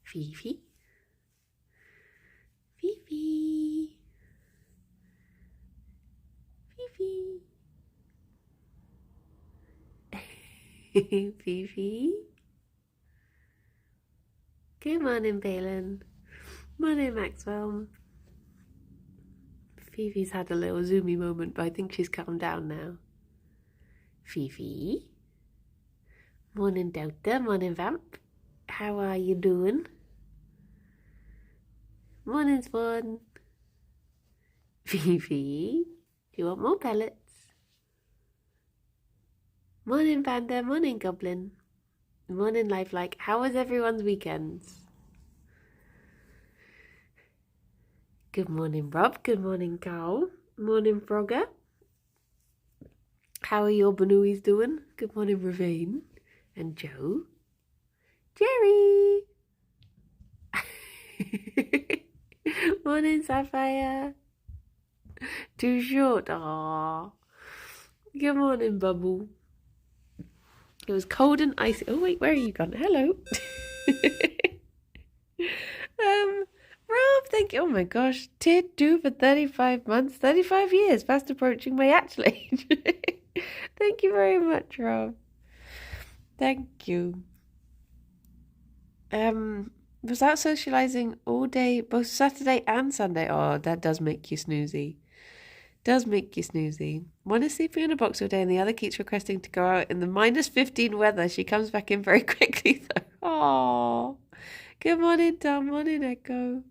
Fifi. Fifi. Fifi. Fifi. Good morning, Balin. Morning, Maxwell. Fifi's had a little zoomy moment, but I think she's calmed down now. Fifi. Morning, Delta. Morning, Vamp. How are you doing? Morning, Swan. Fifi. Do you want more pellets? Morning, Panda. Morning, Goblin. Morning, Lifelike. How was everyone's weekends? Good morning, Rob. Good morning, Carl. Morning, Frogger. How are your Banooies doing? Good morning, Ravine. And Joe. Gerry. Morning, Sapphire. Too short. Aww. Good morning, Bubble. It was cold and icy. Oh, wait, where are you gone? Hello. Rob, thank you. Oh my gosh. Tid do for 35 months, 35 years, fast approaching my actual age. Thank you very much, Rob. Thank you. Was out socializing all day, both Saturday and Sunday. Oh, that does make you snoozy. Does make you snoozy. One is sleeping in a box all day and the other keeps requesting to go out in the -15 weather. She comes back in very quickly though. Oh, good morning, Tom. Morning, Echo.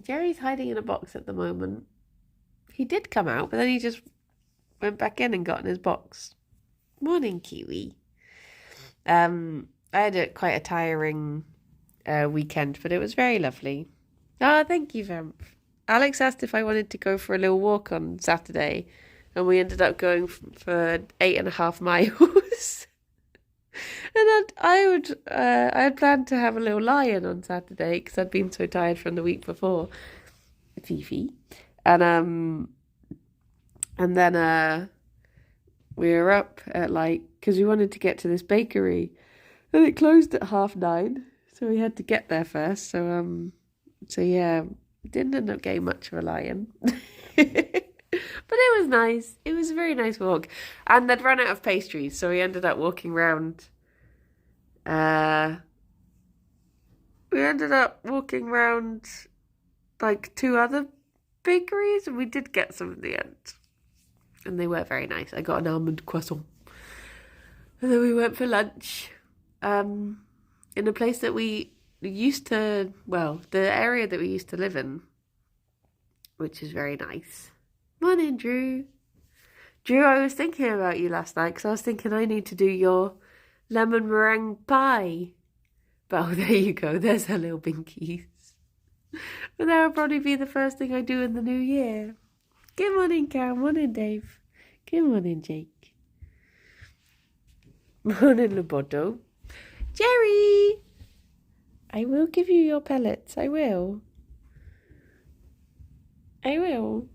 Jerry's hiding in a box at the moment. He did come out, but then he just went back in and got in his box. Morning, Kiwi. I had quite a tiring weekend, but it was very lovely. Oh, thank you, Vamp. Alex asked if I wanted to go for a little walk on Saturday, and we ended up going for 8.5 miles. And I had planned to have a little lie-in on Saturday because I'd been so tired from the week before, Fifi, and then we were up at because we wanted to get to this bakery, and it closed at 9:30, so we had to get there first. So yeah. Didn't end up getting much of a lie-in. But it was nice. It was a very nice walk. And they'd run out of pastries, so we ended up walking around. We ended up walking around 2 other bakeries, and we did get some in the end. And they were very nice. I got an almond croissant. And then we went for lunch in a place that we used to, the area that we used to live in, which is very nice. Morning, Drew. Drew, I was thinking about you last night because I was thinking I need to do your lemon meringue pie. But oh, there you go. There's her little binkies. But that'll probably be the first thing I do in the new year. Good morning, Carol. Morning, Dave. Good morning, Jake. Morning, Loboto. Gerry! I will give you your pellets. I will. I will.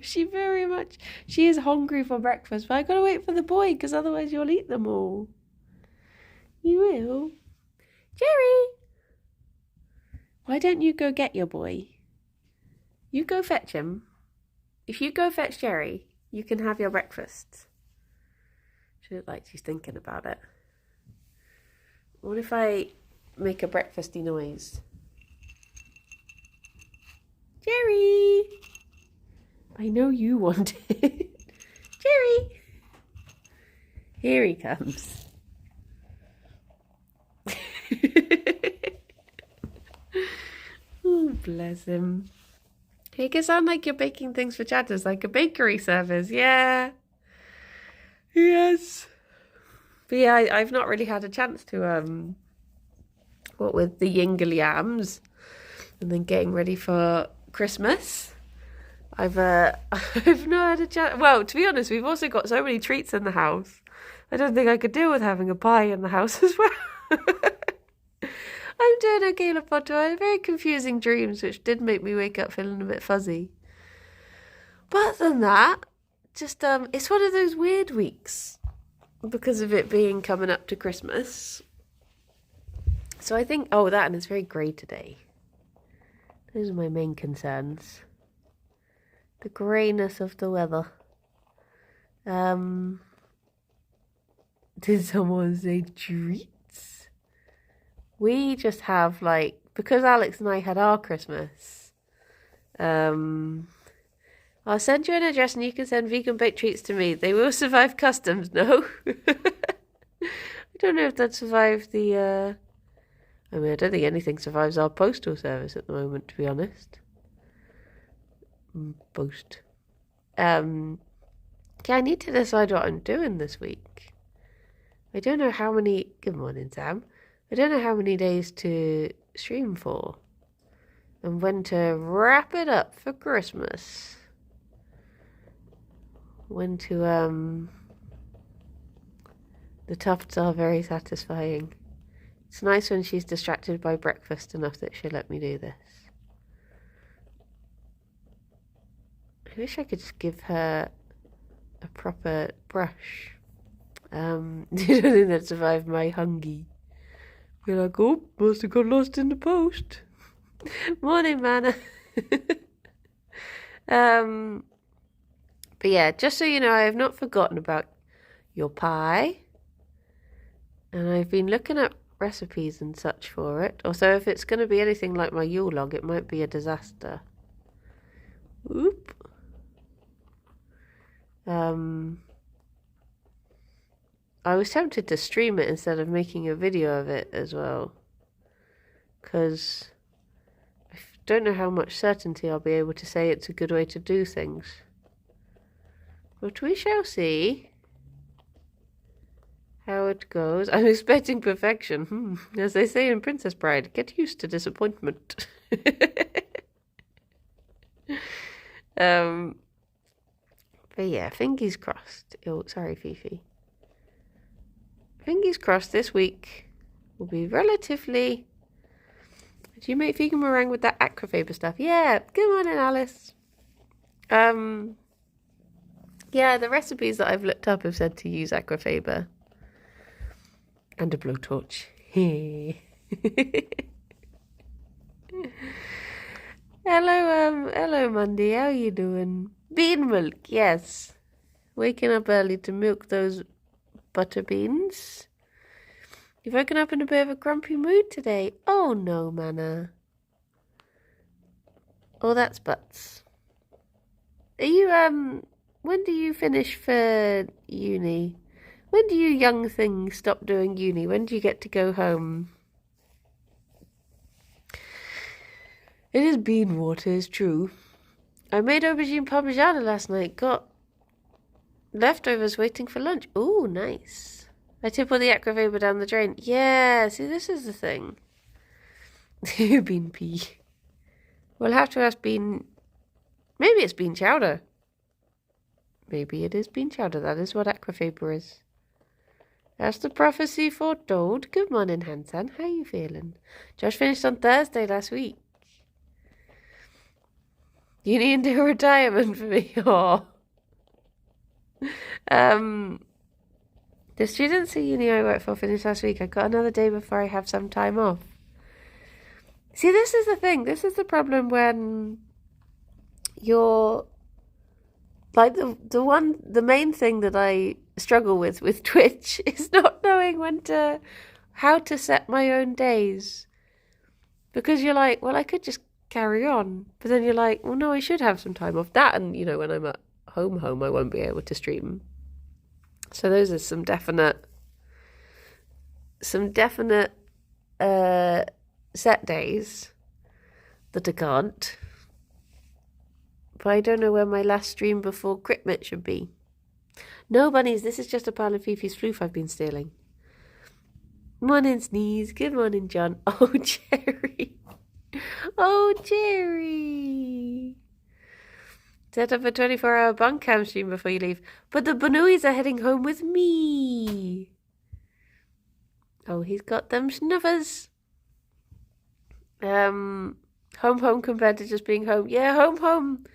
She is hungry for breakfast, but I gotta wait for the boy because otherwise you'll eat them all. You will. Gerry! Why don't you go get your boy? You go fetch him. If you go fetch Gerry, you can have your breakfast. She looks like she's thinking about it. What if I make a breakfasty noise? Gerry! I know you want it. Gerry! Here he comes. Oh, bless him. Make it sound like you're baking things for chatters, like a bakery service. Yeah. Yes. But yeah, I've not really had a chance to, what with the Yingle yams and then getting ready for Christmas. I've not had a chance. Well, to be honest, we've also got so many treats in the house. I don't think I could deal with having a pie in the house as well. I'm doing okay, Lapoto. I had very confusing dreams, which did make me wake up feeling a bit fuzzy. But other than that, just, it's one of those weird weeks. because of it being coming up to Christmas. So I think, that, and it's very grey today. Those are my main concerns. The greyness of the weather. Did someone say treats? We just have, because Alex and I had our Christmas, I'll send you an address and you can send vegan baked treats to me. They will survive customs, no? I don't know if they'd survive the, I don't think anything survives our postal service at the moment, to be honest. Post. Yeah, I need to decide what I'm doing this week. I don't know how many... Good morning, Sam. I don't know how many days to stream for. And when to wrap it up for Christmas. When to, The tufts are very satisfying. It's nice when she's distracted by breakfast enough that she'll let me do this. I wish I could just give her a proper brush. You don't think that survived my hungy? Be like, oh, must have got lost in the post. Morning, Manna. But yeah, just so you know, I have not forgotten about your pie. And I've been looking at recipes and such for it. Also, if it's going to be anything like my Yule log, it might be a disaster. Oop. I was tempted to stream it instead of making a video of it as well, because I don't know how much certainty I'll be able to say it's a good way to do things. But we shall see how it goes. I'm expecting perfection. As they say in Princess Bride, get used to disappointment. But yeah, fingers crossed. Oh, sorry, Fifi. Fingers crossed this week will be relatively... Did you make vegan meringue with that aquafaba stuff? Yeah, good morning, Alice. Yeah, the recipes that I've looked up have said to use aquafaba. And a blowtorch. Hello, Mandy. How are you doing? Bean milk, yes. Waking up early to milk those butter beans. You've woken up in a bit of a grumpy mood today. Oh no, Manna. Oh, that's butts. Are you, when do you finish for uni? When do you young things stop doing uni? When do you get to go home? It is bean water, it's true. I made aubergine parmigiana last night. Got leftovers waiting for lunch. Ooh, nice. I tip all the aquafaba down the drain. Yeah, see, this is the thing. Bean pea. We'll have to ask Bean... Maybe it's bean chowder. Maybe it is bean chowder. That is what aquafaba is. As the prophecy foretold. Good morning, Hansan. How you feeling? Josh finished on Thursday last week. You need to do a retirement for me. Oh. The students at uni I work for finished last week. I got another day before I have some time off. See, this is the thing. This is the problem when you're like the main thing that I struggle with Twitch is not knowing how to set my own days. Because you're like, well, I could just carry on. But then you're like, well, no, I should have some time off. That, and, when I'm at home, I won't be able to stream. So those are some definite set days that I can't. But I don't know when my last stream before Critmit should be. No, bunnies, this is just a pile of Fifi's floof I've been stealing. Morning, Sneeze. Good morning, John. Oh, Jerry. Oh, Jerry. Set up a 24-hour bunk cam stream before you leave. But the Banuis are heading home with me. Oh, he's got them snuffers. Home compared to just being home. Yeah, home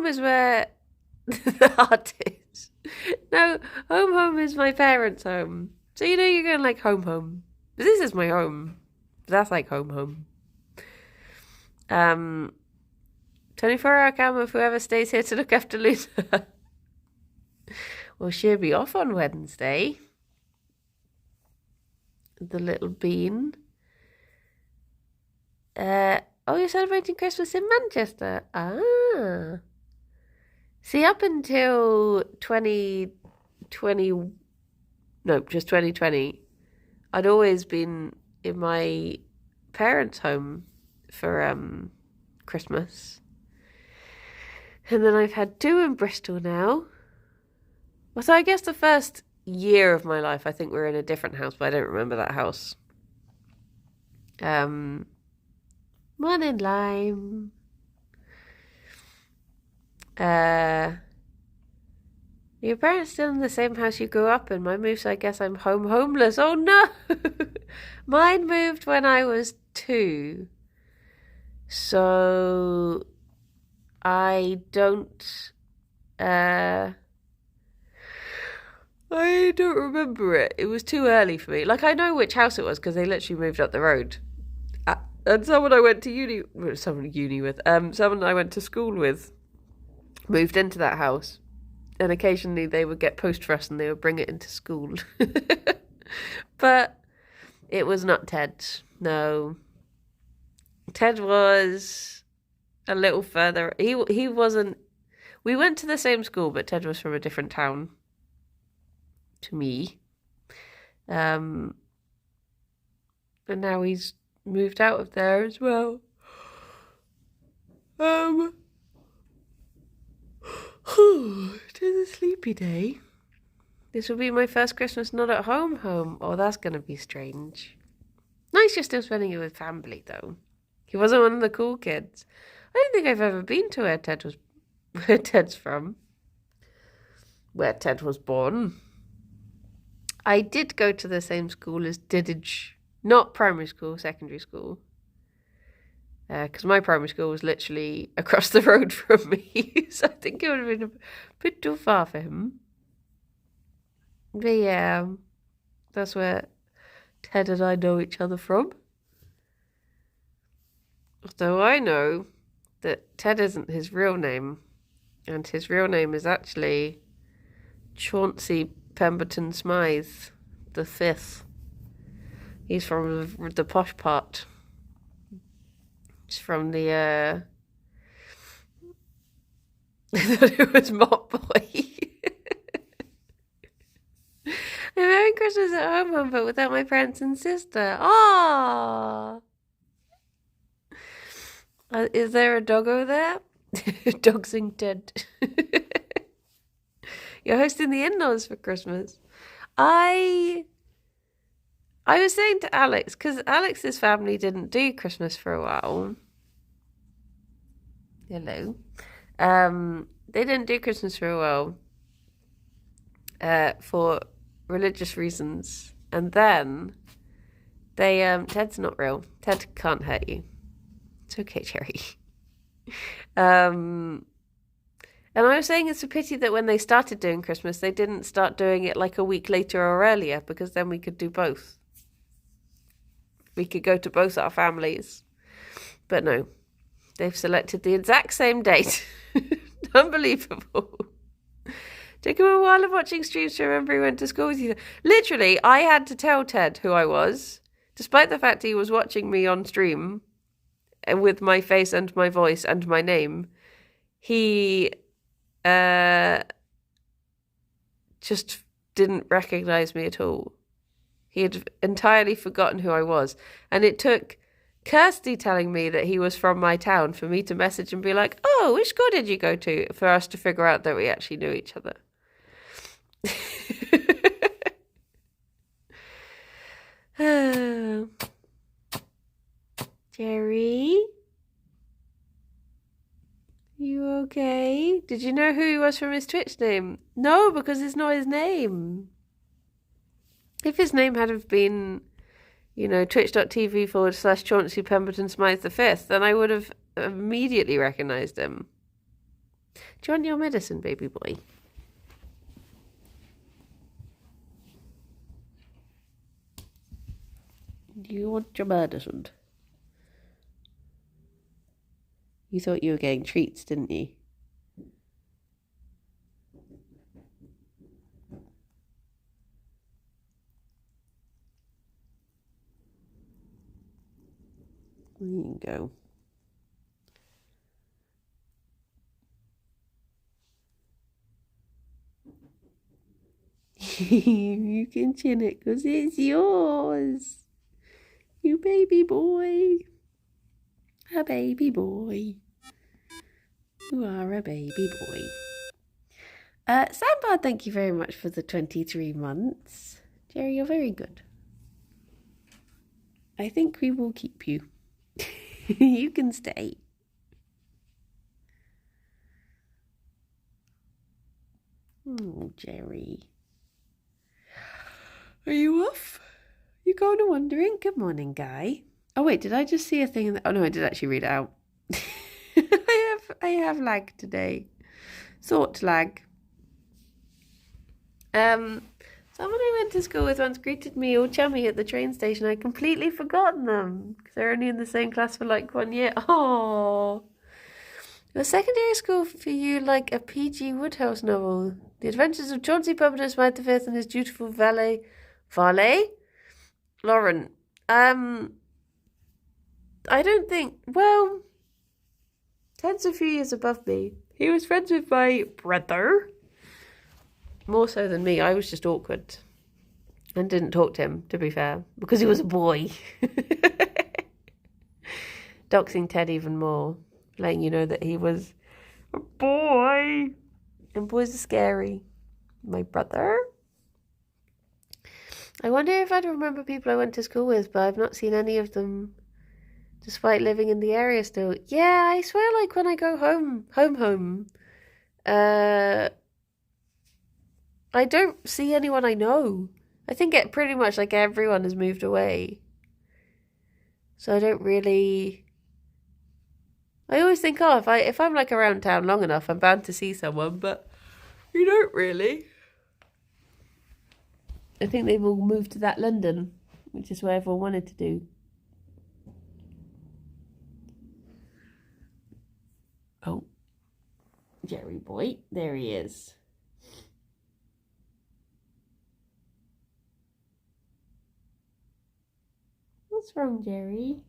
is where the heart is. No, home is my parents' home. So you know you're going like home. This is my home. That's like home. 24-hour cam of whoever stays here to look after Luna. Well, she'll be off on Wednesday. The little bean. You're celebrating Christmas in Manchester. Ah. See, up until 2020, I'd always been in my parents' home for Christmas. And then I've had 2 in Bristol now. Well, so I guess the first year of my life, I think we were in a different house, but I don't remember that house. Morning, Lime. Your parents still in the same house you grew up in? Mine moved, so I guess I'm homeless. Oh no! Mine moved when I was 2. So I don't remember it. It was too early for me. Like, I know which house it was because they literally moved up the road. And someone I went to someone I went to school with moved into that house. And occasionally they would get post for us and they would bring it into school. But it was not Ted. No. Ted was a little further. He wasn't. We went to the same school, but Ted was from a different town to me. And now he's moved out of there as well. It is a sleepy day. This will be my first Christmas not at home. Oh, that's going to be strange. Nice you're still spending it with family, though. He wasn't one of the cool kids. I don't think I've ever been to where Ted's from. Where Ted was born. I did go to the same school as Diddage. Not primary school, secondary school. Because my primary school was literally across the road from me. So I think it would have been a bit too far for him. But yeah, that's where Ted and I know each other from. Although I know that Ted isn't his real name. And his real name is actually Chauncey Pemberton Smythe the 5th. He's from the posh part. He's from the, I thought it was Mop Boy. I'm having Christmas at home, but without my parents and sister. Aww. Is there a doggo there? Dogsing Ted. You're hosting the in-laws for Christmas. I was saying to Alex, because Alex's family didn't do Christmas for a while. Hello. They didn't do Christmas for a while for religious reasons. And then they, Ted's not real. Ted can't hurt you. It's okay, Gerry. And I was saying it's a pity that when they started doing Christmas, they didn't start doing it like a week later or earlier, because then we could do both. We could go to both our families. But no, they've selected the exact same date. Unbelievable. Took him a while of watching streams to remember he went to school with you. Literally, I had to tell Ted who I was, despite the fact he was watching me on stream with my face and my voice and my name. He just didn't recognize me at all. He had entirely forgotten who I was. And it took Kirsty telling me that he was from my town for me to message and be like, oh, which school did you go to? For us to figure out that we actually knew each other. Gerry? You okay? Did you know who he was from his Twitch name? No, because it's not his name. If his name had have been, twitch.tv/Chauncey Pemberton Smythe the 5th, then I would have immediately recognised him. Do you want your medicine, baby boy? Do you want your medicine? You thought you were getting treats, didn't you? There you go. You can chin it because it's yours. You baby boy. A baby boy. You are a baby boy. Sandbar, thank you very much for the 23 months. Gerry, you're very good. I think we will keep you. You can stay. Oh, Gerry. Are you off? You going to wandering? Good morning, Guy. Oh wait, did I just see a thing? Oh no, I did actually read it out. I have lag today. Thought lag. Someone I went to school with once greeted me all chummy at the train station. I'd completely forgotten them because they're only in the same class for like 1 year. Oh, was secondary school for you like a P.G. Wodehouse novel? The Adventures of Chauncey Pumpernickel, Smythe V, and his dutiful valet, Lauren. I don't think. Well, Ted's a few years above me. He was friends with my brother. More so than me. I was just awkward. And didn't talk to him, to be fair. Because he was a boy. Doxing Ted even more. Letting you know that he was a boy. And boys are scary. My brother. I wonder if I'd remember people I went to school with, but I've not seen any of them. Despite living in the area still. Yeah, I swear like when I go home, I don't see anyone I know. I think pretty much like everyone has moved away. So I don't really... I always think, oh, if I'm like around town long enough, I'm bound to see someone, but you don't really. I think they've all moved to that London, which is where everyone wanted to do. Oh, Gerry boy, there he is. What's wrong, Gerry?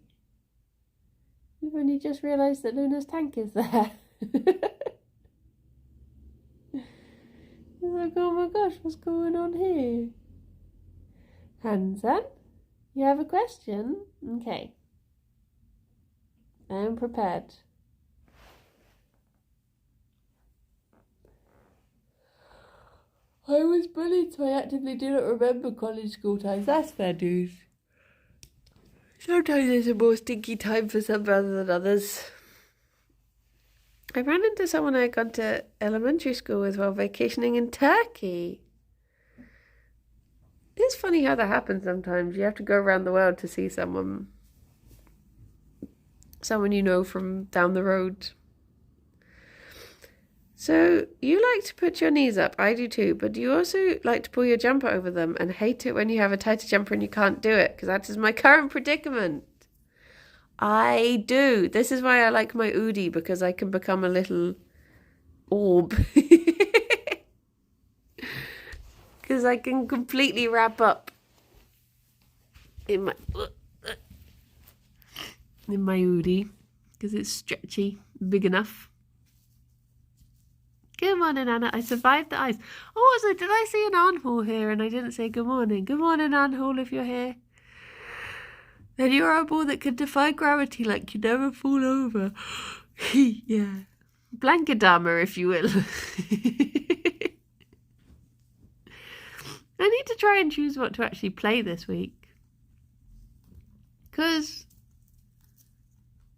We've only just realised that Luna's tank is there. It's like, oh my gosh, what's going on here? Hansen, you have a question? Okay. I am prepared. I was bullied, so I actively do not remember college school times. That's fair news. Sometimes there's a more stinky time for some rather than others. I ran into someone I had gone to elementary school with while vacationing in Turkey. It's funny how that happens sometimes. You have to go around the world to see someone you know from down the road. So, you like to put your knees up, I do too, but do you also like to pull your jumper over them and hate it when you have a tighter jumper and you can't do it? Because that is my current predicament. I do. This is why I like my Oodie, because I can become a little orb. Because I can completely wrap up in my Oodie, because it's stretchy, big enough. Good morning, Anna. I survived the ice. Oh, also, did I see an Arnhall here and I didn't say good morning? Good morning, Arnhall, if you're here. Then you're a ball that can defy gravity like you never fall over. Yeah. Blanket armor, if you will. I need to try and choose what to actually play this week. Because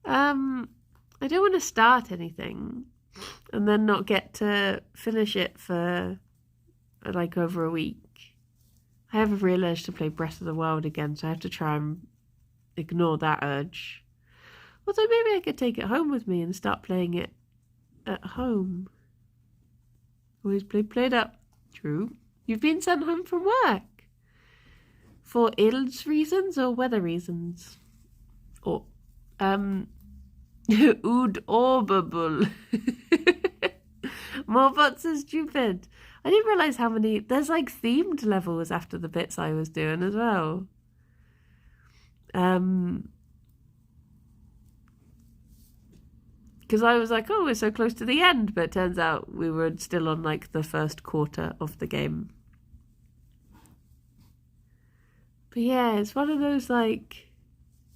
I don't want to start anything and then not get to finish it for like over a week. I have a real urge to play Breath of the Wild again, so I have to try and ignore that urge. Although maybe I could take it home with me and start playing it at home. Always played up. True. You've been sent home from work. For ills reasons or weather reasons? Or, ood orbable. More bots are stupid. I didn't realise how many... There's like themed levels after the bits I was doing as well. Because I was like, oh, we're so close to the end. But it turns out we were still on like the first quarter of the game. But yeah, it's one of those like...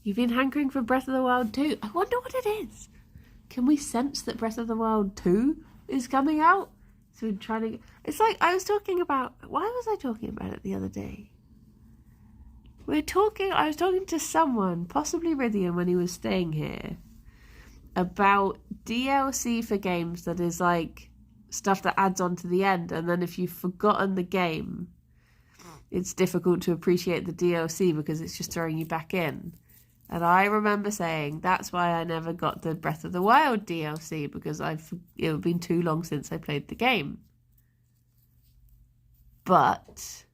You've been hankering for Breath of the Wild 2. I wonder what it is. Can we sense that Breath of the Wild 2 is coming out? So we're trying to... It's like I was talking about... Why was I talking about it the other day? I was talking to someone, possibly Rythian when he was staying here, about DLC for games that is like stuff that adds on to the end, and then if you've forgotten the game, it's difficult to appreciate the DLC because it's just throwing you back in. And I remember saying that's why I never got the Breath of the Wild DLC, because it had been too long since I played the game. But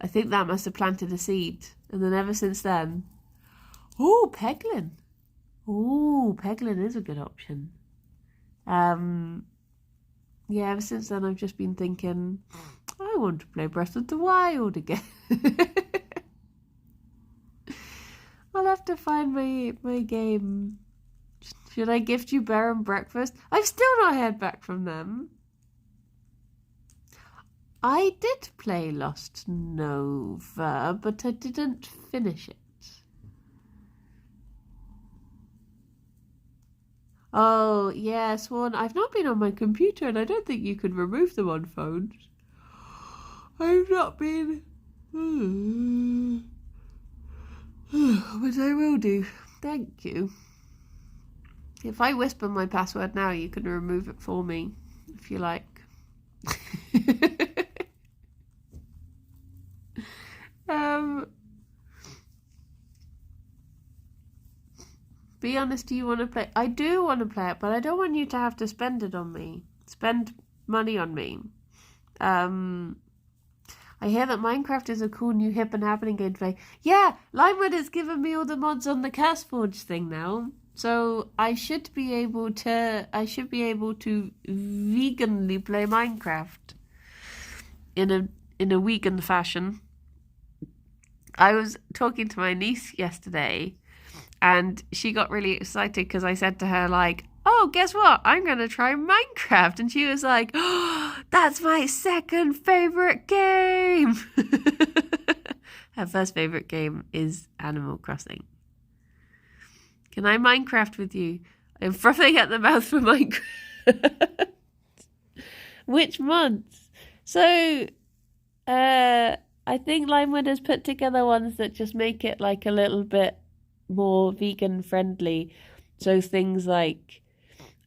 I think that must have planted a seed. And then ever since then... Oh, Peglin. Oh, Peglin is a good option. Yeah, ever since then I've just been thinking, I want to play Breath of the Wild again. I'll have to find my game. Should I gift you Bear and Breakfast? I've still not heard back from them. I did play Lost Nova, but I didn't finish it. Oh, yeah, Swan, I've not been on my computer, and I don't think you can remove them on phones. I've not been... But I will do. Thank you. If I whisper my password now, you can remove it for me, if you like. Be honest, do you want to play? I do want to play it, but I don't want you to have to spend it on me. Spend money on me. I hear that Minecraft is a cool new hip and happening game to play. Yeah, Limewood has given me all the mods on the CurseForge thing now. So I should be able to veganly play Minecraft in a vegan fashion. I was talking to my niece yesterday, and she got really excited because I said to her, like, oh, guess what? I'm going to try Minecraft. And she was like, oh, that's my second favourite game. Her first favourite game is Animal Crossing. Can I Minecraft with you? I'm frothing at the mouth for Minecraft. Which mods? So, I think Limewood has put together ones that just make it like a little bit more vegan friendly. So things like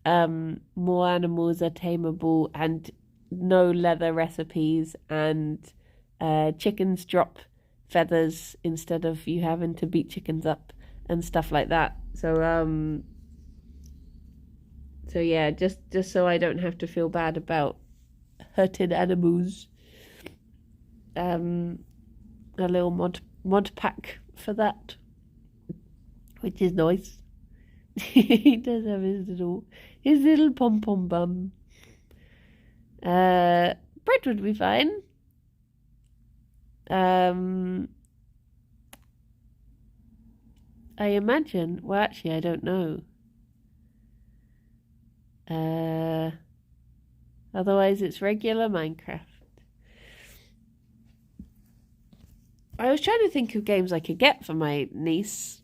more animals are tameable and no leather recipes, and chickens drop feathers instead of you having to beat chickens up and stuff like that. So yeah, just so I don't have to feel bad about hurting animals. A little mod pack for that, which is nice. He does have his little pom-pom bum. Bread would be fine. I imagine. Well, actually, I don't know. Otherwise, it's regular Minecraft. I was trying to think of games I could get for my niece.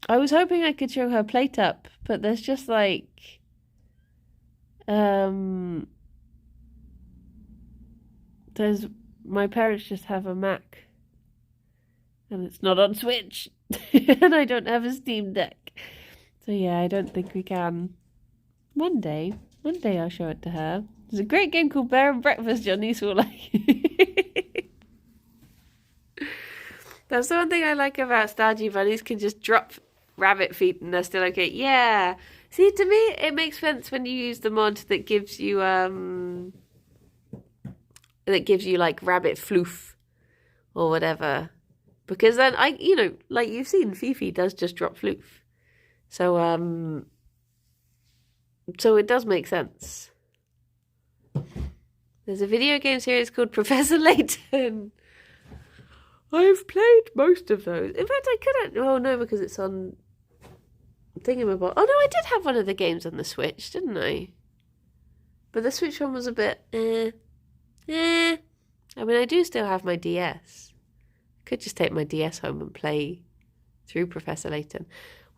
I was hoping I could show her Plate Up, but there's just like... My parents just have a Mac. And it's not on Switch. And I don't have a Steam Deck. So yeah, I don't think we can. One day I'll show it to her. There's a great game called Bear and Breakfast your niece will like. That's the one thing I like about Stardew Bunnies, can just drop rabbit feet and they're still okay. Yeah. See, to me, it makes sense when you use the mod that gives you that gives you like rabbit floof or whatever. Because then like you've seen, Fifi does just drop floof. So so it does make sense. There's a video game series called Professor Layton. I've played most of those. In fact, I couldn't. Oh no, because it's on Thingamabob. Oh no, I did have one of the games on the Switch, didn't I? But the Switch one was a bit I mean, I do still have my DS. I could just take my DS home and play through Professor Layton.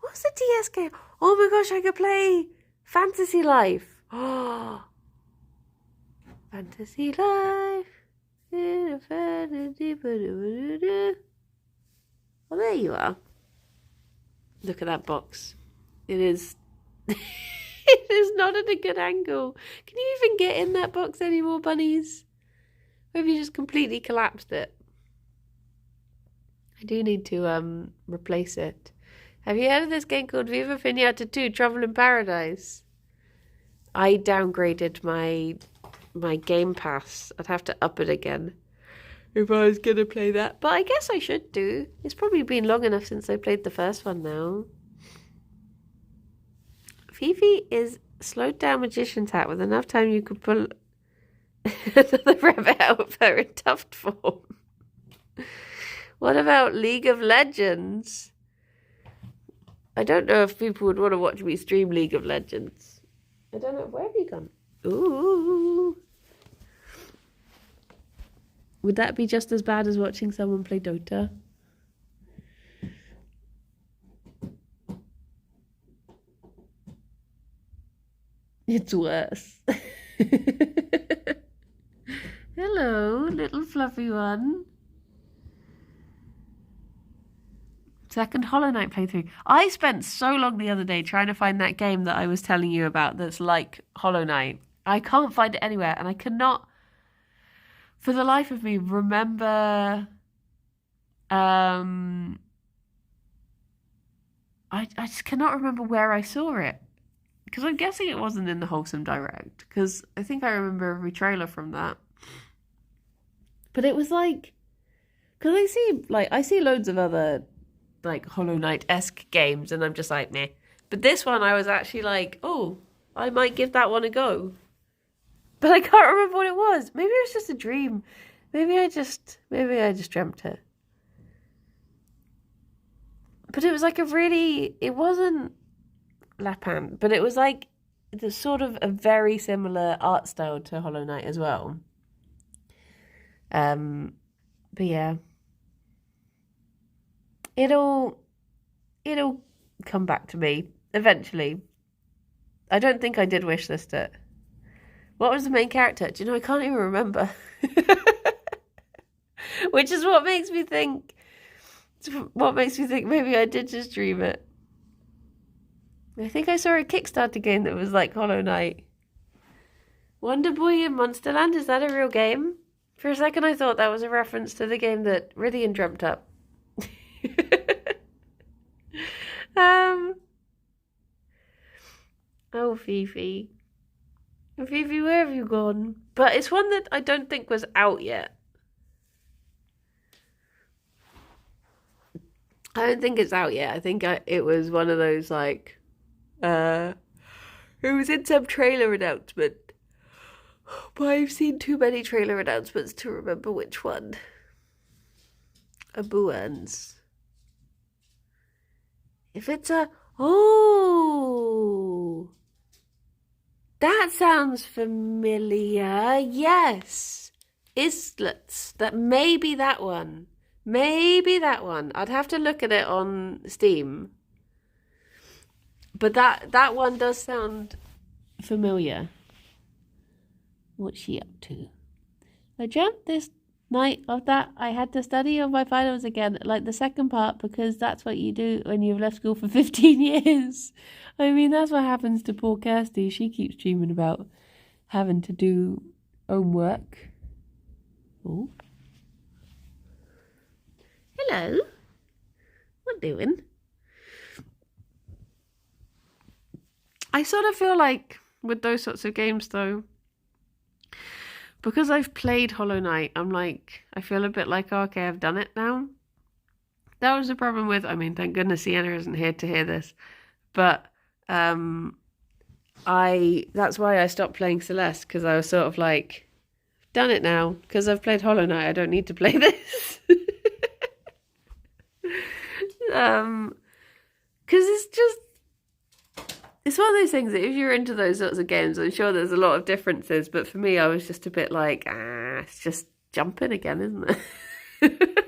What's the DS game? Oh my gosh, I could play Fantasy Life. Oh, Fantasy Life. Well, there you are. Look at that box. It is... it is not at a good angle. Can you even get in that box anymore, bunnies? Or have you just completely collapsed it? I do need to replace it. Have you heard of this game called Viva Pinata 2 Trouble in Paradise? I downgraded my Game Pass. I'd have to up it again if I was going to play that. But I guess I should do. It's probably been long enough since I played the first one now. Fifi is slowed down magician's hat with enough time you could pull the rabbit out of her in tuft form. What about League of Legends? I don't know if people would want to watch me stream League of Legends. I don't know. Where have you gone? Ooh. Would that be just as bad as watching someone play Dota? It's worse. Hello, little fluffy one. Second Hollow Knight playthrough. I spent so long the other day trying to find that game that I was telling you about that's like Hollow Knight. I can't find it anywhere, and I cannot, for the life of me, remember... I just cannot remember where I saw it. Because I'm guessing it wasn't in the Wholesome Direct. Because I think I remember every trailer from that. But it was like... Because I see loads of other... like Hollow Knight-esque games, and I'm just like, meh. But this one, I was actually like, oh, I might give that one a go. But I can't remember what it was. Maybe it was just a dream. Maybe I just dreamt it. But it was like it wasn't Lapan, but it was like the sort of a very similar art style to Hollow Knight as well. But yeah. It'll come back to me eventually. I don't think I did wishlist it. What was the main character? Do you know, I can't even remember. Which is what makes me think maybe I did just dream it. I think I saw a Kickstarter game that was like Hollow Knight. Wonder Boy in Monsterland, is that a real game? For a second I thought that was a reference to the game that Rydian dreamt up. Oh, Fifi. Fifi, where have you gone? But it's one that I don't think was out yet. I don't think it's out yet. I think it was one of those like, it was in some trailer announcement. But I've seen too many trailer announcements to remember which one. A buns. If it's a... Oh! That sounds familiar. Yes. Islets. Maybe that one. Maybe that one. I'd have to look at it on Steam. But that one does sound familiar. What's she up to? I dreamt this night of that I had to study on my finals again, like the second part, because that's what you do when you've left school for 15 years. I mean, that's what happens to poor Kirsty. She keeps dreaming about having to do homework. Oh. Hello. What doing? I sort of feel like with those sorts of games, though, because I've played Hollow Knight, I'm like, I feel a bit like, oh, okay, I've done it now. That was the problem with, I mean, thank goodness Sienna isn't here to hear this, but that's why I stopped playing Celeste, because I was sort of like, done it now, because I've played Hollow Knight, I don't need to play this. Because it's one of those things that if you're into those sorts of games, I'm sure there's a lot of differences, but for me, I was just a bit like, it's just jumping again, isn't it?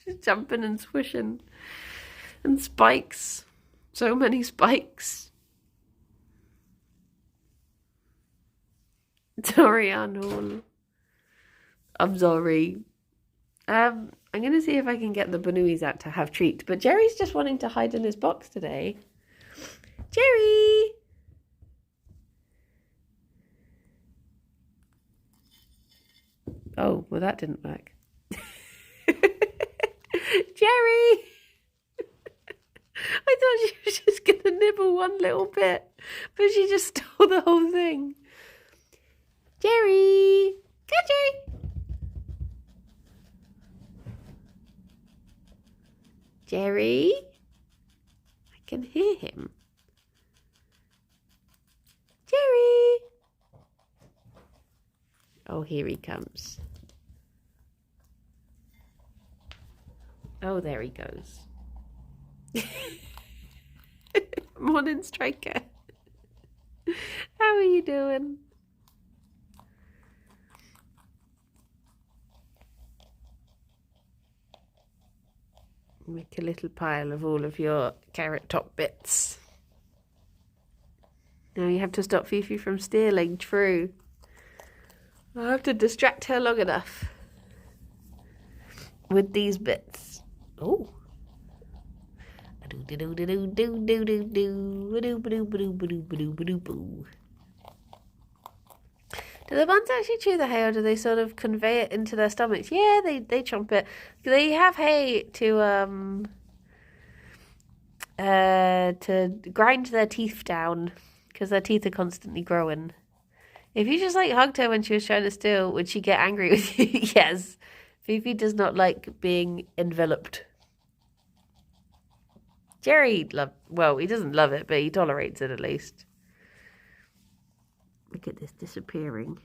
Just jumping and swishing. And spikes. So many spikes. Sorry, Arnold. I'm sorry. I'm going to see if I can get the Banuis out to have treats. But Gerry's just wanting to hide in his box today. Gerry! Oh, well that didn't work. Gerry! I thought she was just going to nibble one little bit. But she just stole the whole thing. Gerry! Come on, Gerry! Gerry? I can hear him. Gerry! Oh, here he comes. Oh, there he goes. Morning, Striker. How are you doing? Make a little pile of all of your carrot top bits. Now you have to stop Fifi from stealing, true. I'll have to distract her long enough with these bits. Oh. Do the buns actually chew the hay, or do they sort of convey it into their stomachs? Yeah, they chomp it. They have hay to grind their teeth down, because their teeth are constantly growing. If you just like hugged her when she was trying to steal, would she get angry with you? Yes. Fifi does not like being enveloped. Gerry he doesn't love it, but he tolerates it at least. Look at this disappearing.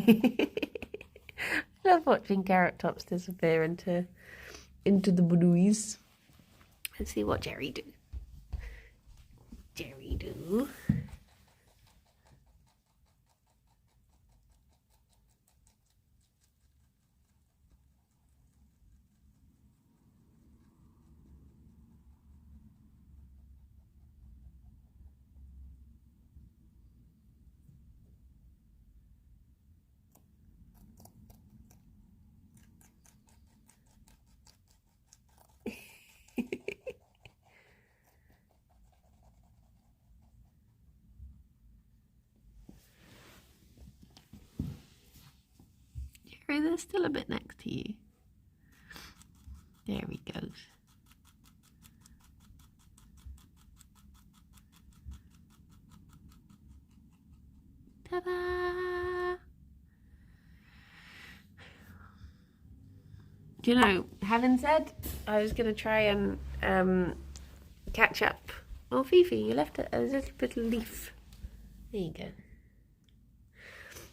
I love watching Carrot Tops disappear into the blues. Let's see what Gerry do. Gerry do. Gerry, there's still a bit next to you. There he goes. Ta-da! Do you know, having said, I was going to try and catch up. Oh, Fifi, you left a little bit of leaf. There you go.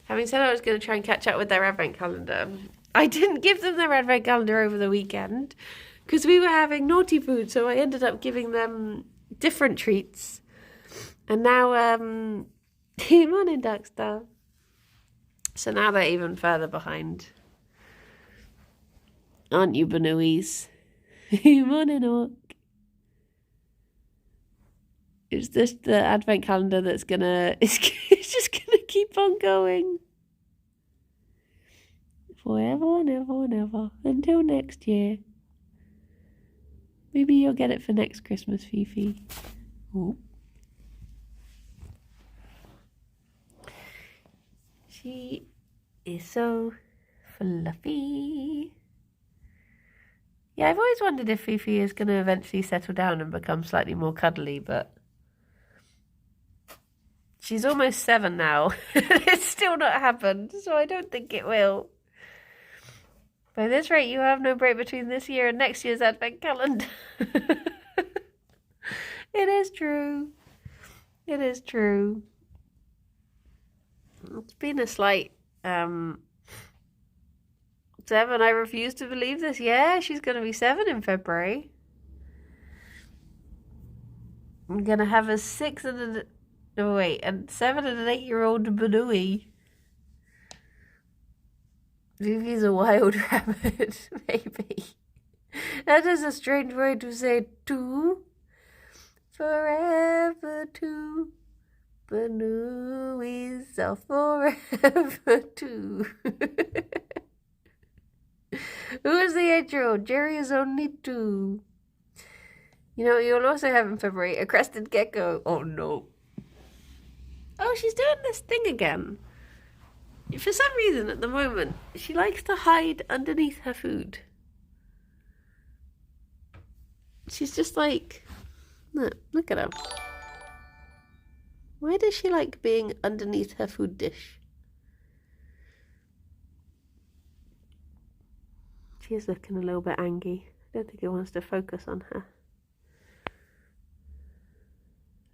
Having said I was going to try and catch up with their advent calendar, I didn't give them their advent calendar over the weekend because we were having naughty food, so I ended up giving them different treats. And now, morning, Darkstar. So now they're even further behind. Aren't you, Banuis? Morning, Orc. It's just the advent calendar that's it's just gonna keep on going. Forever and ever and ever. Until next year. Maybe you'll get it for next Christmas, Fifi. Ooh. She is so fluffy. Yeah, I've always wondered if Fifi is going to eventually settle down and become slightly more cuddly, but she's almost 7 now. It's still not happened, so I don't think it will. By this rate, you have no break between this year and next year's advent calendar. It is true. It is true. It's been a slight 7. I refuse to believe this. Yeah, she's going to be 7 in February. I'm going to have a 6 and a... Oh, wait, and 7 and an 8-year-old Banui. Vivi's a wild rabbit, maybe. That is a strange way to say 2. Forever 2. Banuis are forever 2. Who is the 8-year-old? Gerry is only 2. You know, you'll also have in February a crested gecko. Oh, no. Oh, she's doing this thing again. For some reason, at the moment, she likes to hide underneath her food. She's just like... Look at her. Why does she like being underneath her food dish? She is looking a little bit angry. I don't think it wants to focus on her.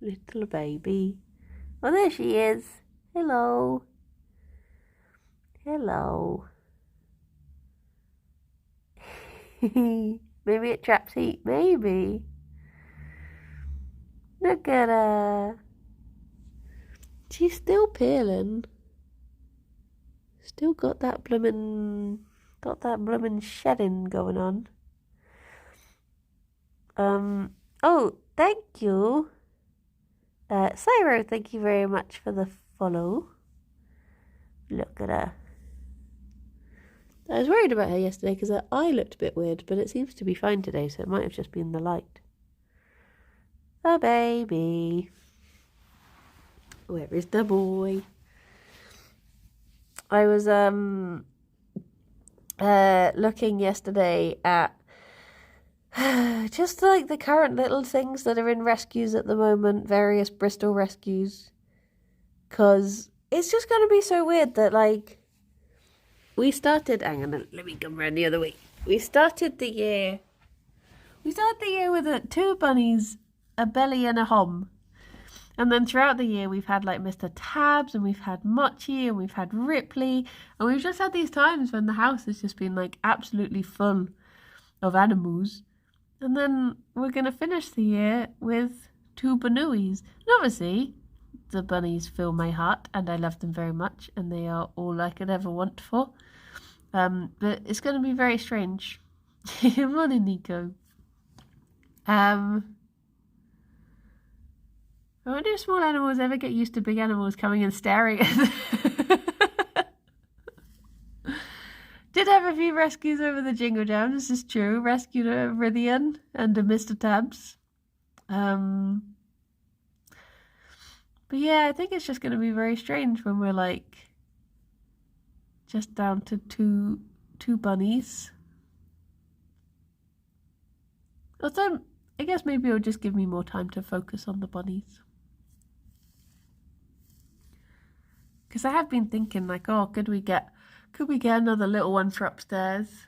Little baby. Oh, there she is. Hello. Hello. Maybe it traps heat. Maybe. Look at her. She's still peeling. Still got that bloomin' shedding going on. Oh, thank you. Cyro, thank you very much for the follow. Look at her. I was worried about her yesterday because her eye looked a bit weird, but it seems to be fine today, so it might have just been the light. A baby. Where is the boy? I was looking yesterday at just like the current little things that are in rescues at the moment, various Bristol rescues, because it's just going to be so weird that like we started, hang on, let me come around the other way. We started the year with 2 bunnies, a belly and a hom. And then throughout the year, we've had like Mr. Tabs, and we've had Mochi, and we've had Ripley, and we've just had these times when the house has just been like absolutely full of animals. And then we're going to finish the year with 2 Banuis. And obviously, the bunnies fill my heart, and I love them very much, and they are all I could ever want for. But it's going to be very strange. Morning, Nico. I wonder if small animals ever get used to big animals coming and staring at them. Did have a few rescues over the Jingle Jam, this is true. Rescued a Rithian and a Mr. Tabs. But yeah, I think it's just going to be very strange when we're like just down to two bunnies. Also, I guess maybe it'll just give me more time to focus on the bunnies. Because I have been thinking like, oh, could we get another little one for upstairs?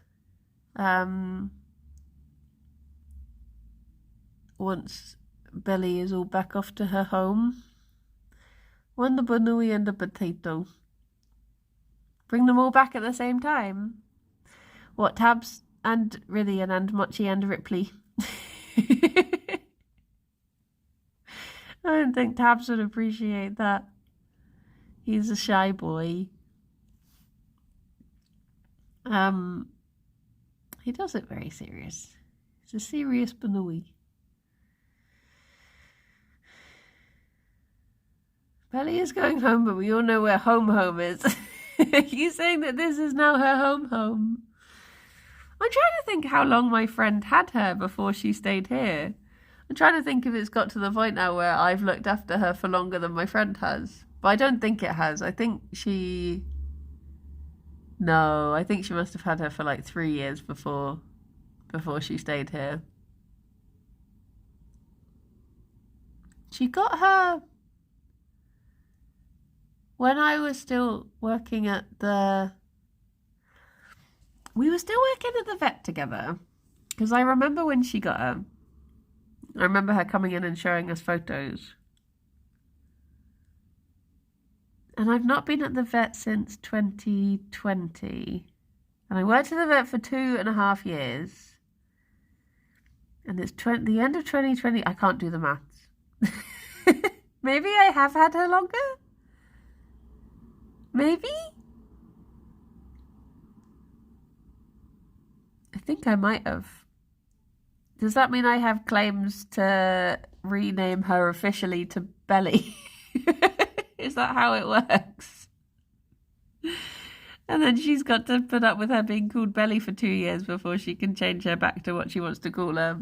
Once Belly is all back off to her home. One the Banui and the potato. Bring them all back at the same time. What, Tabs and Rithian and Mochi and Ripley? I don't think Tabs would appreciate that. He's a shy boy. He does it very serious. He's a serious Banui. Belly is going home, but we all know where home is. Are you saying that this is now her home? I'm trying to think how long my friend had her before she stayed here. I'm trying to think if it's got to the point now where I've looked after her for longer than my friend has. But I don't think it has. I think she... No, I think she must have had her for like 3 years before she stayed here. She got her when I was still working at the... We were still working at the vet together. Because I remember when she got her. I remember her coming in and showing us photos. And I've not been at the vet since 2020. And I worked at the vet for 2.5 years. And it's the end of 2020. I can't do the maths. Maybe I have had her longer? Maybe? I think I might have. Does that mean I have claims to rename her officially to Belly? Is that how it works? And then she's got to put up with her being called Belly for 2 years before she can change her back to what she wants to call her.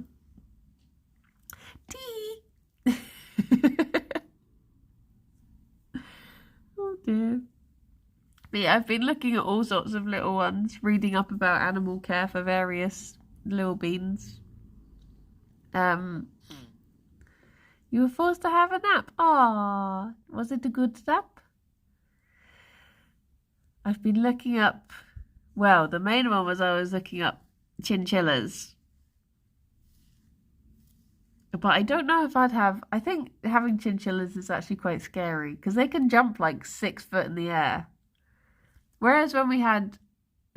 Tea. Oh dear. But yeah, I've been looking at all sorts of little ones, reading up about animal care for various little beans. You were forced to have a nap. Ah, was it a good nap? I've been looking up, well, the main one was I was looking up chinchillas. But I don't know if I'd have, I think having chinchillas is actually quite scary because they can jump like 6 foot in the air. Whereas when we had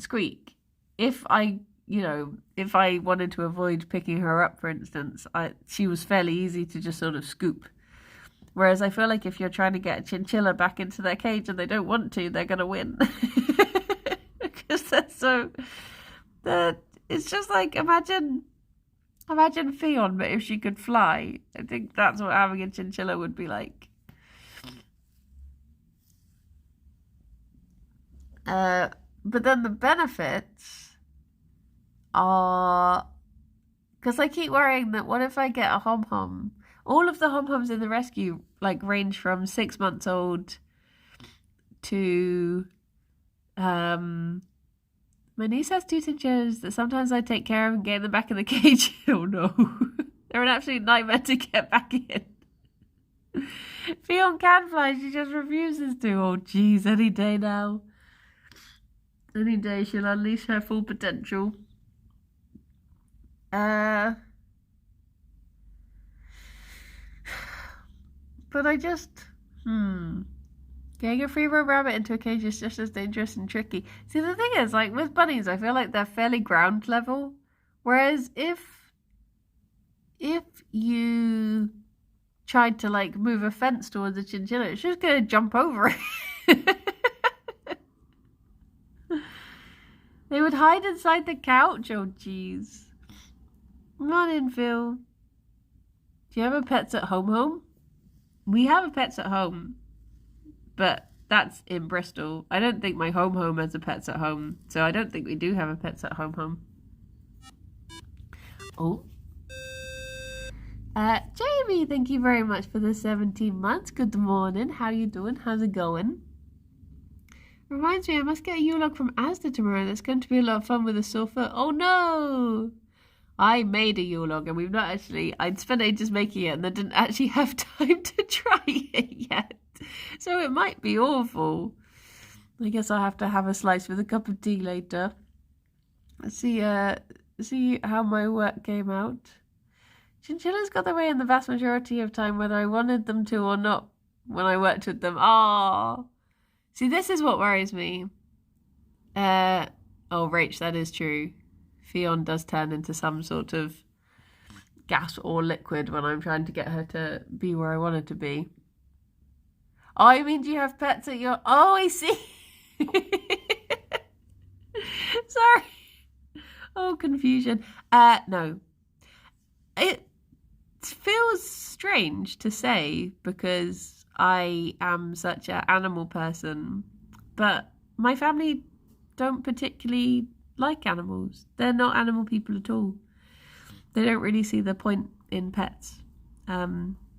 Squeak, if I wanted to avoid picking her up, for instance, she was fairly easy to just sort of scoop. Whereas I feel like if you're trying to get a chinchilla back into their cage and they don't want to, they're going to win. Because it's just like, imagine Ffion, but if she could fly. I think that's what having a chinchilla would be like. But then the benefits are, because I keep worrying that what if I get a hom-hom? All of the hom-homs in the rescue like range from 6 months old to my niece has 2 chinchillas that sometimes I take care of and get in the back of the cage. Oh no. They're an absolute nightmare to get back in. Ffion can fly, she just refuses to. Oh geez, any day now. Any day she'll unleash her full potential. But I just, getting a free-roam rabbit into a cage is just as dangerous and tricky. See, the thing is, like, with bunnies, I feel like they're fairly ground level. Whereas if you tried to, like, move a fence towards a chinchilla, it's just going to jump over it. They would hide inside the couch. Oh, jeez. Come on in, Phil. Do you have a pets at home? We have a pets at home, but that's in Bristol. I don't think my home has a pets at home, so I don't think we do have a pets at home. Oh. Jamie, thank you very much for the 17 months. Good morning. How you doing? How's it going? Reminds me, I must get a Yule-log from Asda tomorrow. That's going to be a lot of fun with a sore foot. Oh no! I made a Yule-log and we've not actually... I'd spent ages making it and then didn't actually have time to try it yet. So it might be awful. I guess I'll have to have a slice with a cup of tea later. Let's see how my work came out. Chinchillas got their way in the vast majority of time whether I wanted them to or not when I worked with them. Ah. See, this is what worries me. Oh, Rach, that is true. Ffion does turn into some sort of gas or liquid when I'm trying to get her to be where I want her to be. Oh, I mean, do you have pets at your... Oh, I see. Sorry. Oh, confusion. No. It feels strange to say because I am such an animal person, but my family don't particularly like animals. They're not animal people at all. They don't really see the point in pets.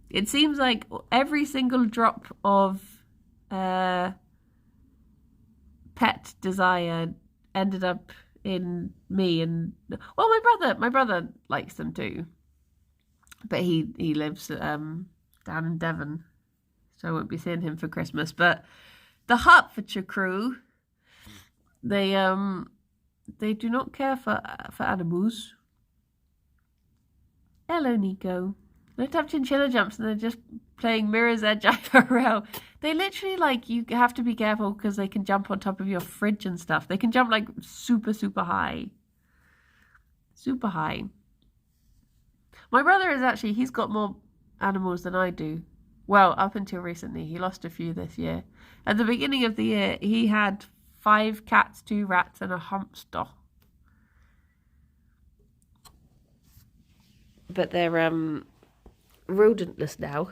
It seems like every single drop of pet desire ended up in me, and well, my brother likes them too, but he lives down in Devon, so I won't be seeing him for Christmas. But the Hertfordshire crew, they do not care for animals. Hello, Nico. They have chinchilla jumps and they're just playing Mirror's Edge IRL. They literally, like, you have to be careful because they can jump on top of your fridge and stuff. They can jump, like, super, super high. Super high. My brother is actually, he's got more animals than I do. Well, up until recently. He lost a few this year. At the beginning of the year, he had 5 cats, 2 rats, and a hamster. But they're rodentless now.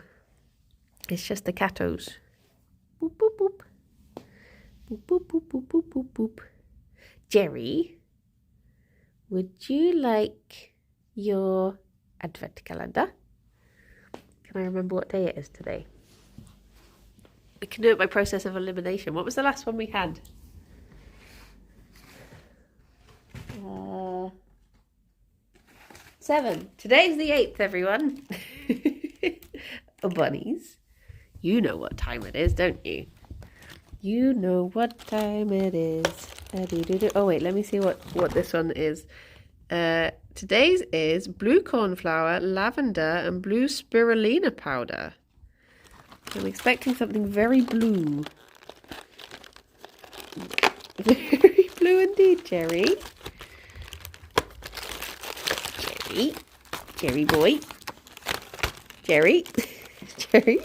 It's just the catos. Boop, boop, boop. Boop, boop, boop, boop, boop, boop, boop. Gerry, would you like your advent calendar? Can I remember what day it is today? We can do it by process of elimination. What was the last one we had? 7. Today's the 8th, everyone. Oh, bunnies. You know what time it is, don't you? You know what time it is. Oh, wait, let me see what this one is. Today's is blue cornflower, lavender, and blue spirulina powder. I'm expecting something very blue. Very blue indeed, Gerry. Gerry boy. Gerry. Gerry.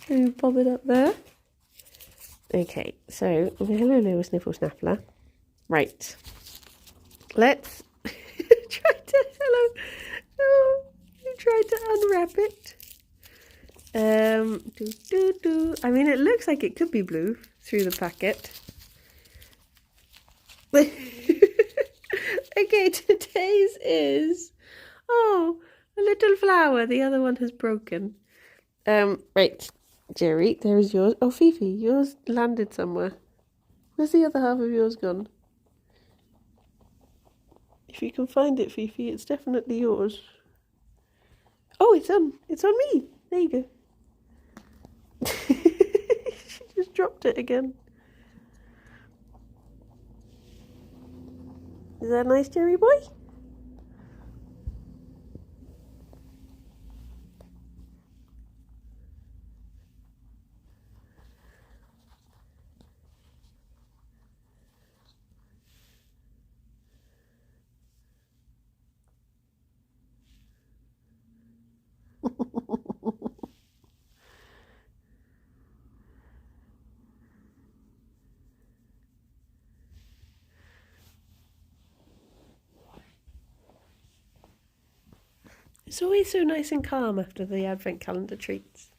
Let me pop it up there. Okay, so hello, little sniffle snaffler. Right. Let's try to try to unwrap it. I mean, it looks like it could be blue through the packet. Okay, today's is, a little flower. The other one has broken. Right, Gerry, there's yours. Oh, Fifi, yours landed somewhere. Where's the other half of yours gone? If you can find it, Fifi, it's definitely yours. Oh, it's on me. There you go. She just dropped it again. Is that nice, Gerry boy? It's always so nice and calm after the advent calendar treats.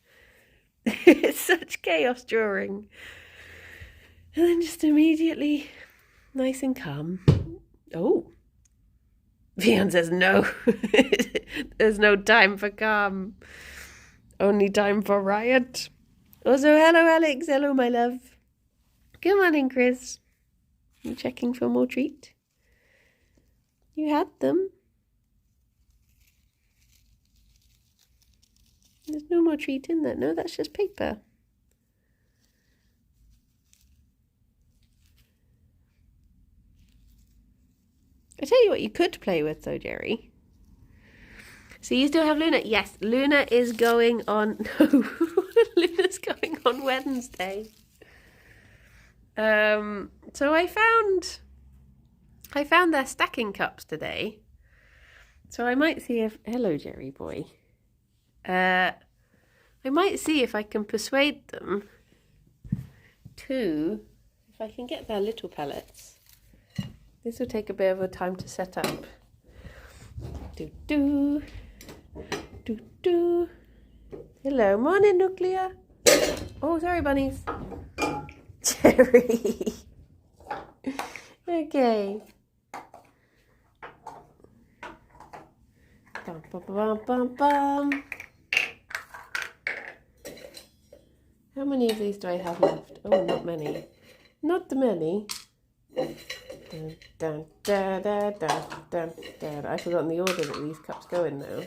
It's such chaos during. And then just immediately nice and calm. Oh. Ffion says no. There's no time for calm. Only time for riot. Also, hello Alex. Hello my love. Good morning, Chris. You checking for more treat? You had them. There's no more treat in there. No, that's just paper. I tell you what you could play with though, Gerry. So you still have Luna? Yes, Luna is going on... No, Luna's going on Wednesday. So I found their stacking cups today. So I might see if... Hello, Gerry boy. I might see if I can persuade them to... If I can get their little pellets. This will take a bit of a time to set up. Do. Hello, morning, Nuclear. Oh, sorry, bunnies. Gerry. Okay. Bum, bum, bum, bum, bum. How many of these do I have left? Oh, not many. Not many. Dun, dun, dun, dun, dun, dun, dun. I've forgotten the order that these cups go in now.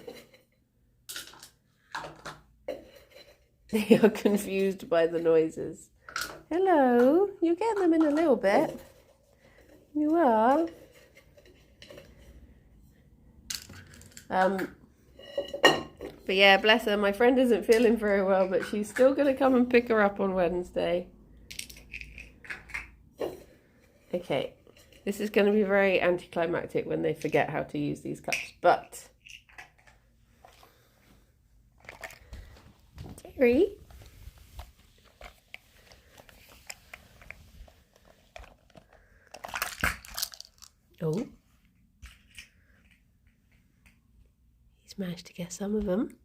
They are confused by the noises. Hello, you get them in a little bit. You are. But yeah, bless her. My friend isn't feeling very well, but she's still going to come and pick her up on Wednesday. Okay, this is going to be very anticlimactic when they forget how to use these cups, but... Gerry? Oh. He's managed to get some of them.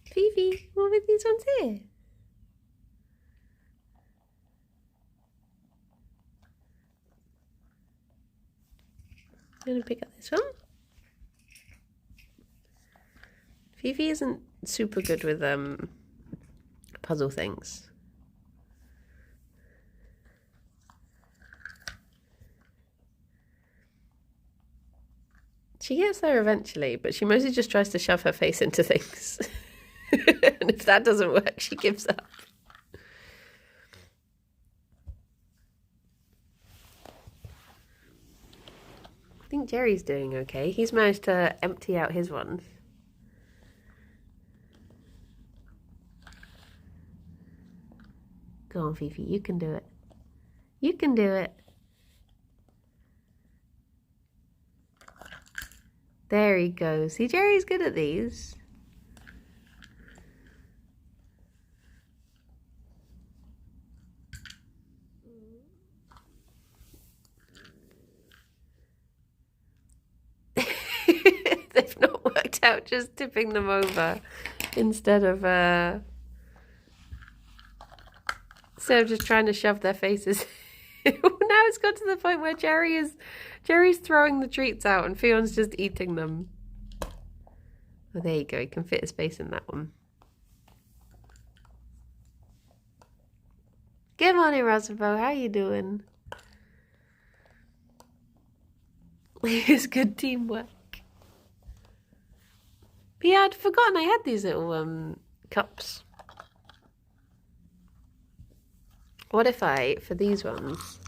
Fifi, what with these ones here? I'm going to pick up this one. Fifi isn't super good with puzzle things. She gets there eventually, but she mostly just tries to shove her face into things. And if that doesn't work, she gives up. I think Gerry's doing okay. He's managed to empty out his ones. Go on, Fifi, you can do it. You can do it. There he goes. See, Gerry's good at these. They've not worked out, just tipping them over instead of just trying to shove their faces. Now it's got to the point where Gerry's throwing the treats out and Fion's just eating them. Oh, there you go. He can fit his face in that one. Good morning, Roosevelt. How you doing? It's good teamwork. But yeah, I'd forgotten I had these little cups. What if for these ones,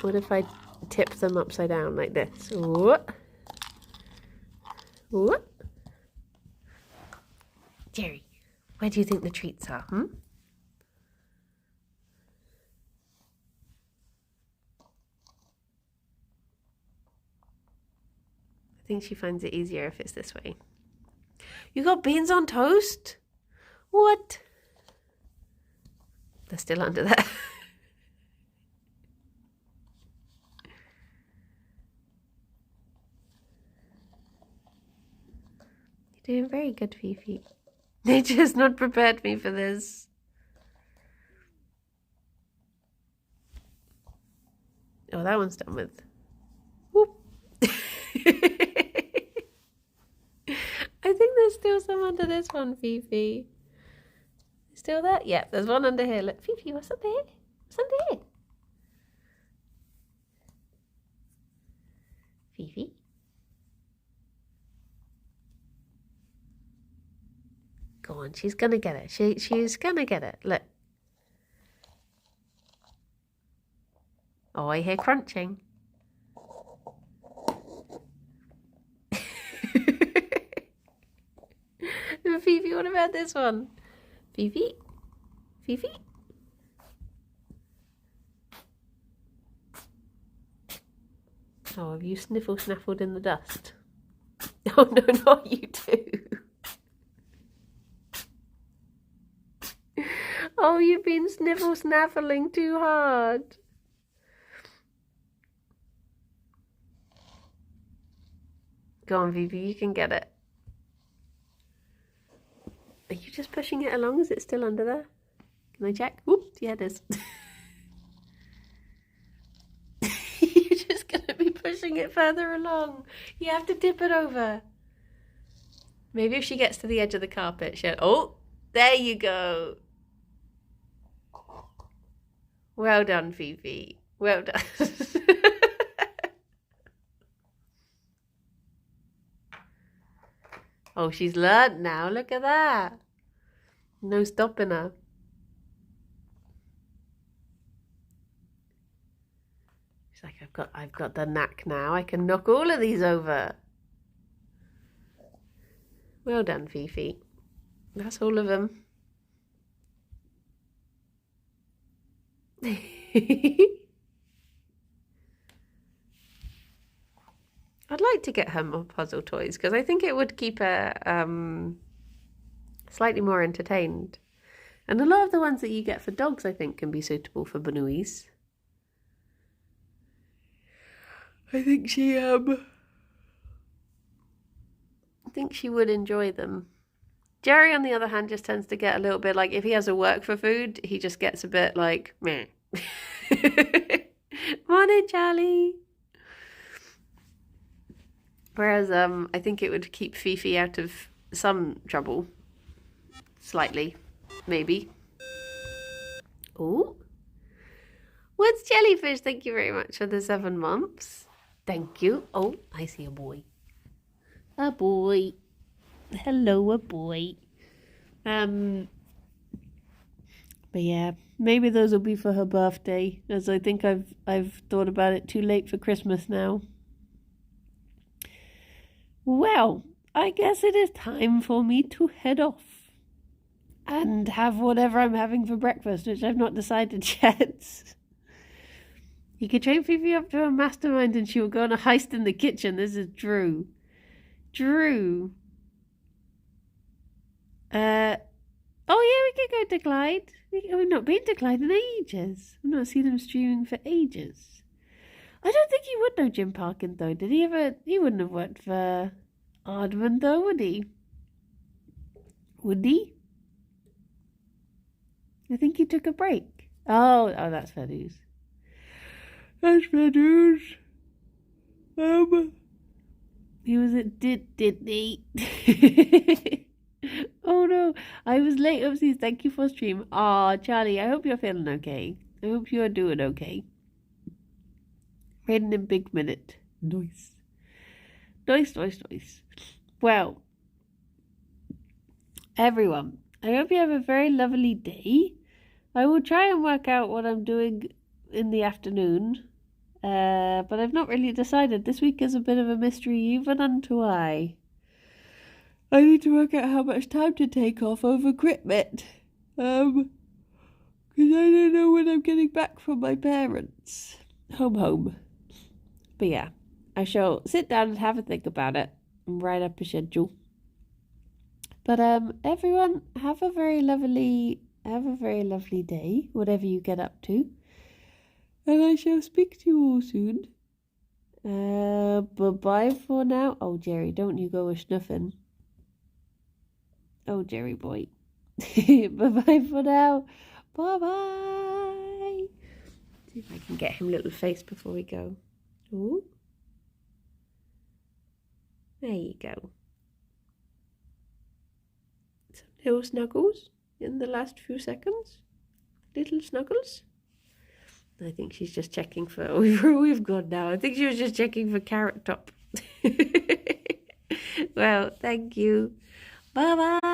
what if I tip them upside down like this? What? What? Gerry, where do you think the treats are, I think she finds it easier if it's this way. You got beans on toast? What? They're still under there. You're doing very good, Fifi. Nature's not prepared me for this. Oh, that one's done with. Whoop. I think there's still some under this one, Fifi. Still there? Yeah, there's one under here. Look, Fifi, what's up there? What's under here? Fifi? Go on, she's gonna get it. She's gonna get it. Look. Oh, I hear crunching. Fifi, what about this one? Fifi? Fifi? Oh, have you snaffled in the dust? Oh, no, not you two. Oh, you've been snaffling too hard. Go Go on, Vivi, you can get it. Are you just pushing it along? Is it still under there? Can I check? Whoop, yeah, it is. You're just going to be pushing it further along. You have to tip it over. Maybe if she gets to the edge of the carpet, she'll... Oh, there you go. Well done, Fifi. Well done. Oh, she's learnt now. Look at that. No stopping her. She's like, I've got the knack now. I can knock all of these over. Well done, Fifi. That's all of them. I'd like to get her more puzzle toys because I think it would keep her slightly more entertained. And a lot of the ones that you get for dogs, I think, can be suitable for Banouis. I think she would enjoy them. Gerry, on the other hand, just tends to get a little bit like, if he has to work for food, he just gets a bit like, meh. Morning, Charlie. Whereas I think it would keep Fifi out of some trouble. Slightly, maybe. Oh. What's Jellyfish? Thank you very much for the 7 months. Thank you. Oh, I see a boy. A boy. Hello, a boy. But yeah, maybe those will be for her birthday, as I think I've thought about it too late for Christmas now. Well, I guess it is time for me to head off and have whatever I'm having for breakfast, which I've not decided yet. You can train Fifi up to a mastermind and she will go on a heist in the kitchen. This is Drew. Drew. Oh yeah, we could go to Clyde. We've not been to Clyde in ages. I've not seen him streaming for ages. I don't think he would know Jim Parkin though. Did he ever? He wouldn't have worked for Aardman though, would he? Would he? I think he took a break. Oh, that's fair news. That's fair news. He was at Disney. Oh no, I was late overseas. Thank you for stream. Aw, Charlie, I hope you're feeling okay. I hope you're doing okay. Raiden in Big Minute. Nice. Nice. Well, everyone, I hope you have a very lovely day. I will try and work out what I'm doing in the afternoon. But I've not really decided. This week is a bit of a mystery even unto I. I need to work out how much time to take off over Critmit. Because I don't know when I'm getting back from my parents. Home. But yeah, I shall sit down and have a think about it and write up a schedule. But everyone, have a very lovely day, whatever you get up to. And I shall speak to you all soon. Bye-bye for now. Oh, Gerry, don't you go a snuffing. Oh, Gerry boy. Bye-bye for now. Bye-bye. See if I can get him a little face before we go. Ooh. There you go. Some little snuggles in the last few seconds. Little snuggles. I think she's just checking for... We've gone now. I think she was just checking for Carrot Top. Well, thank you. Bye-bye.